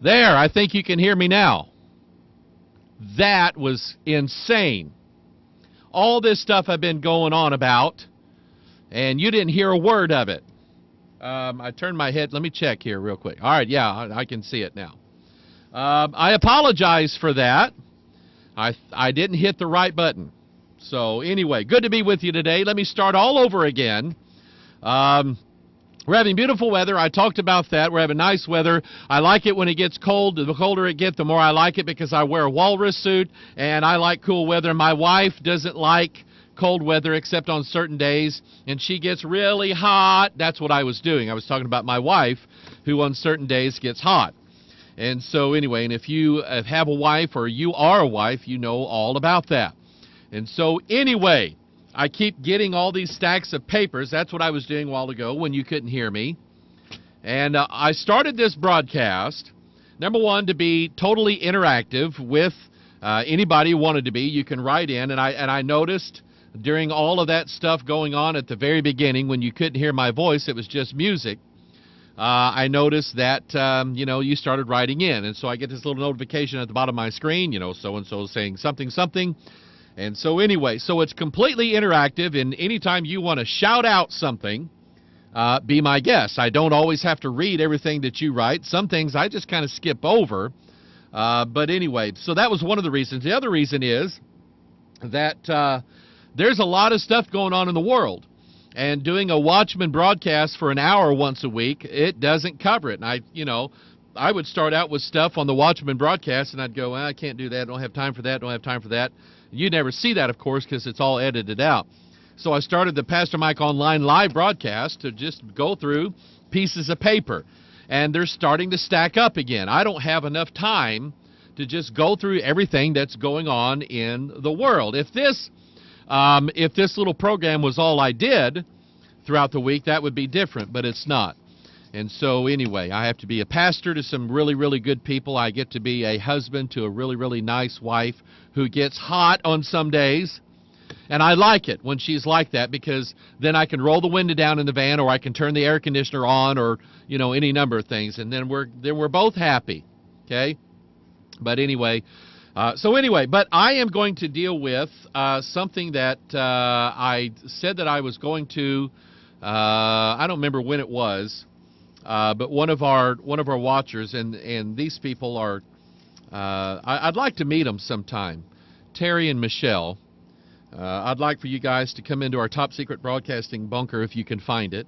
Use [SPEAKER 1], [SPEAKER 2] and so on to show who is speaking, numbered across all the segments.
[SPEAKER 1] There, I think you can hear me now. That was insane. All this stuff I've been going on about, and you didn't hear a word of it. I turned my head. Let me check here real quick. All right, yeah, I can see it now. I apologize for that. I didn't hit the right button. So anyway, good to be with you today. Let me start all over again. We're having beautiful weather. I talked about that. We're having nice weather. I like it when it gets cold. The colder it gets, the more I like it because I wear a walrus suit, and I like cool weather. My wife doesn't like cold weather except on certain days, and she gets really hot. That's what I was doing. I was talking about my wife, who on certain days gets hot. And so anyway, and if you have a wife or you are a wife, you know all about that. And so anyway, I keep getting all these stacks of papers. That's what I was doing a while ago when you couldn't hear me. And I started this broadcast, number one, to be totally interactive with anybody who wanted to be. You can write in, and I noticed during all of that stuff going on at the very beginning, when you couldn't hear my voice, it was just music. I noticed that, you started writing in. And so I get this little notification at the bottom of my screen, so-and-so saying something, something. And so anyway, so it's completely interactive, and anytime you want to shout out something, be my guest. I don't always have to read everything that you write. Some things I just kind of skip over. But anyway, so that was one of the reasons. The other reason is that there's a lot of stuff going on in the world. And doing a Watchman broadcast for an hour once a week, it doesn't cover it. And I would start out with stuff on the Watchman broadcast, and I'd go, I can't do that, don't have time for that, don't have time for that. You never see that, of course, because it's all edited out. So I started the Pastor Mike Online live broadcast to just go through pieces of paper. And they're starting to stack up again. I don't have enough time to just go through everything that's going on in the world. If this little program was all I did throughout the week, that would be different, but it's not. And so anyway, I have to be a pastor to some really, really good people. I get to be a husband to a really, really nice wife who gets hot on some days. And I like it when she's like that, because then I can roll the window down in the van, or I can turn the air conditioner on, or, any number of things. And then we're both happy. Okay? But anyway, but I am going to deal with something that I said that I was going to, I don't remember when it was. But one of our watchers, and these people are, I'd like to meet them sometime, Terry and Michelle. I'd like for you guys to come into our top secret broadcasting bunker if you can find it,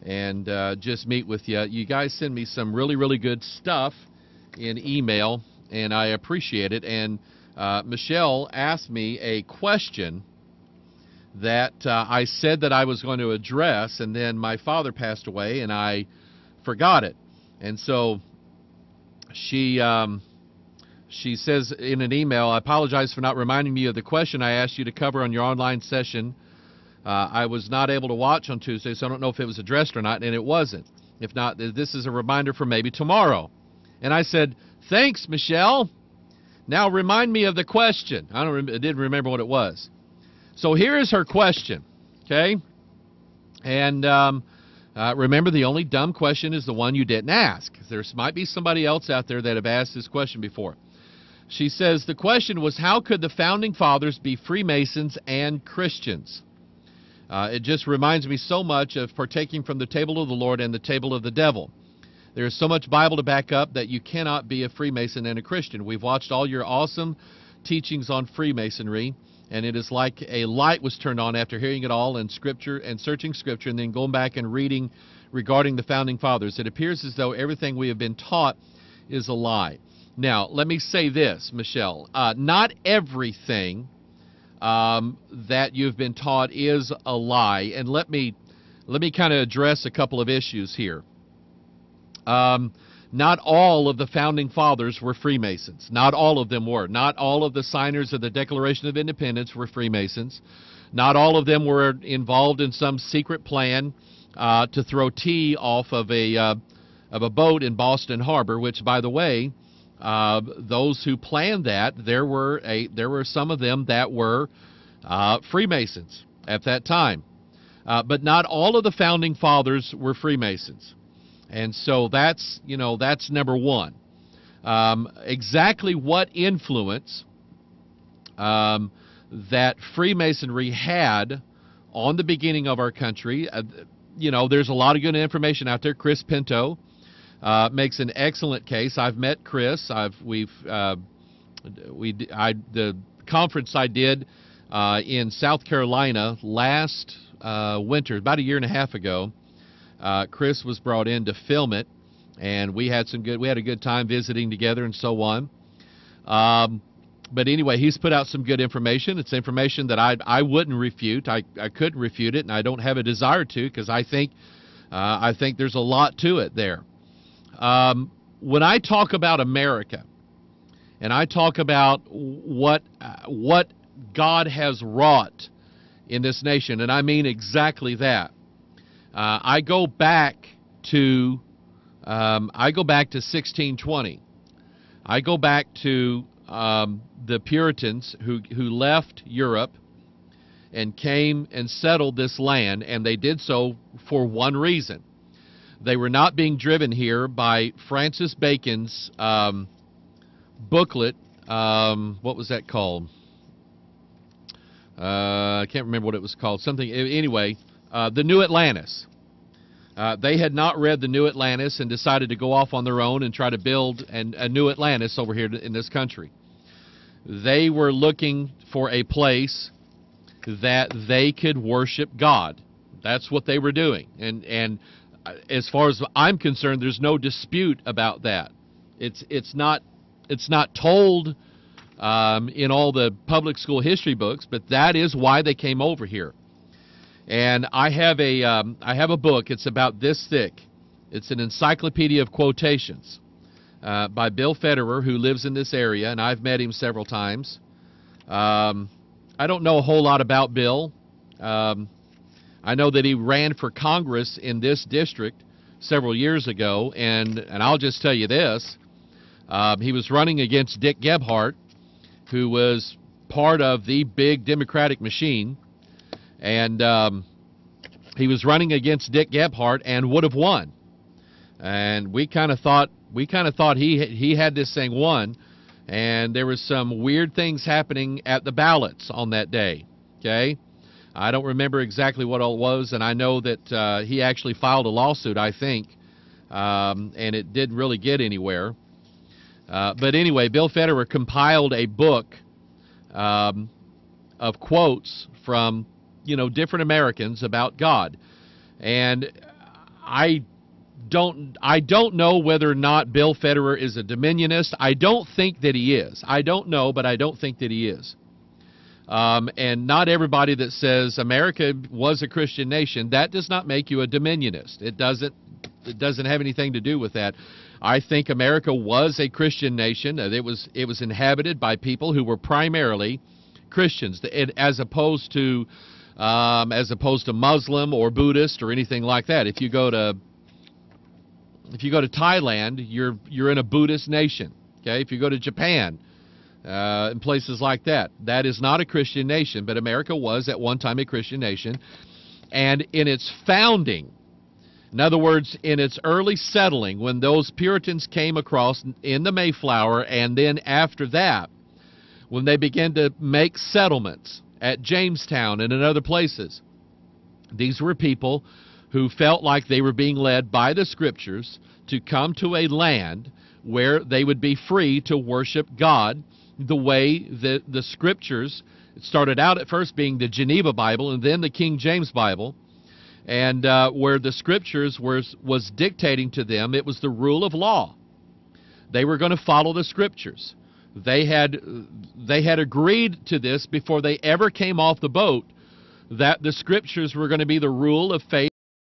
[SPEAKER 1] and just meet with you. You guys send me some really, really good stuff in email, and I appreciate it. And Michelle asked me a question that I said that I was going to address, and then my father passed away, and I forgot it. And so she says in an email, I apologize for not reminding me of the question I asked you to cover on your online session. I was not able to watch on Tuesday, so I don't know if it was addressed or not, and it wasn't. If not, this is a reminder for maybe tomorrow. And I said, thanks, Michelle. Now remind me of the question. I didn't remember what it was. So here is her question, okay? And remember, the only dumb question is the one you didn't ask. There might be somebody else out there that have asked this question before. She says, the question was, how could the Founding Fathers be Freemasons and Christians? It just reminds me so much of partaking from the table of the Lord and the table of the devil. There is so much Bible to back up that you cannot be a Freemason and a Christian. We've watched all your awesome teachings on Freemasonry, and it is like a light was turned on after hearing it all in Scripture and searching Scripture and then going back and reading regarding the Founding Fathers. It appears as though everything we have been taught is a lie. Now, let me say this, Michelle. Not everything that you've been taught is a lie. And let me kind of address a couple of issues here. Not all of the Founding Fathers were Freemasons. Not all of them were. Not all of the signers of the Declaration of Independence were Freemasons. Not all of them were involved in some secret plan to throw tea off of a boat in Boston Harbor, which, by the way, those who planned that, there were some of them that were Freemasons at that time. But not all of the Founding Fathers were Freemasons. And so that's number one. exactly what influence that Freemasonry had on the beginning of our country. There's a lot of good information out there. Chris Pinto makes an excellent case. I've met Chris. The conference I did in South Carolina last winter, about a year and a half ago. Chris was brought in to film it, and we had a good time visiting together and so on. But anyway, he's put out some good information. It's information that I wouldn't refute. I couldn't refute it, and I don't have a desire to, because I think there's a lot to it there. When I talk about America, and I talk about what God has wrought in this nation, and I mean exactly that. I go back to 1620. I go back to the Puritans who left Europe and came and settled this land, and they did so for one reason. They were not being driven here by Francis Bacon's booklet. What was that called? I can't remember what it was called. Something. Anyway, the New Atlantis. They had not read the New Atlantis and decided to go off on their own and try to build a New Atlantis over here in this country. They were looking for a place that they could worship God. That's what they were doing. And as far as I'm concerned, there's no dispute about that. It's not told in all the public school history books, but that is why they came over here. And I have a book. It's about this thick. It's an encyclopedia of quotations by Bill Federer, who lives in this area, and I've met him several times. I don't know a whole lot about Bill. I know that he ran for Congress in this district several years ago, and I'll just tell you this. He was running against Dick Gebhardt, who was part of the big Democratic machine, and he was running against Dick Gebhardt and would have won. And we kind of thought he had this thing won, and there was some weird things happening at the ballots on that day. Okay, I don't remember exactly what all it was, and I know that he actually filed a lawsuit, I think, and it didn't really get anywhere. But anyway, Bill Federer compiled a book of quotes from different Americans about God, and I don't know whether or not Bill Federer is a Dominionist. I don't think that he is. I don't know, but I don't think that he is. And not everybody that says America was a Christian nation, that does not make you a Dominionist. It doesn't have anything to do with that. I think America was a Christian nation. It was inhabited by people who were primarily Christians, as opposed to Muslim or Buddhist or anything like that. If you go to Thailand, you're in a Buddhist nation. Okay, if you go to Japan and places like that, that is not a Christian nation. But America was at one time a Christian nation, and in its founding, in other words, in its early settling, when those Puritans came across in the Mayflower, and then after that, when they began to make settlements at Jamestown and in other places, these were people who felt like they were being led by the Scriptures to come to a land where they would be free to worship God the way that the Scriptures, it started out at first being the Geneva Bible and then the King James Bible, and where the Scriptures was dictating to them. It was the rule of law. They were going to follow the Scriptures. They had agreed to this before they ever came off the boat, that the Scriptures were going to be the rule of faith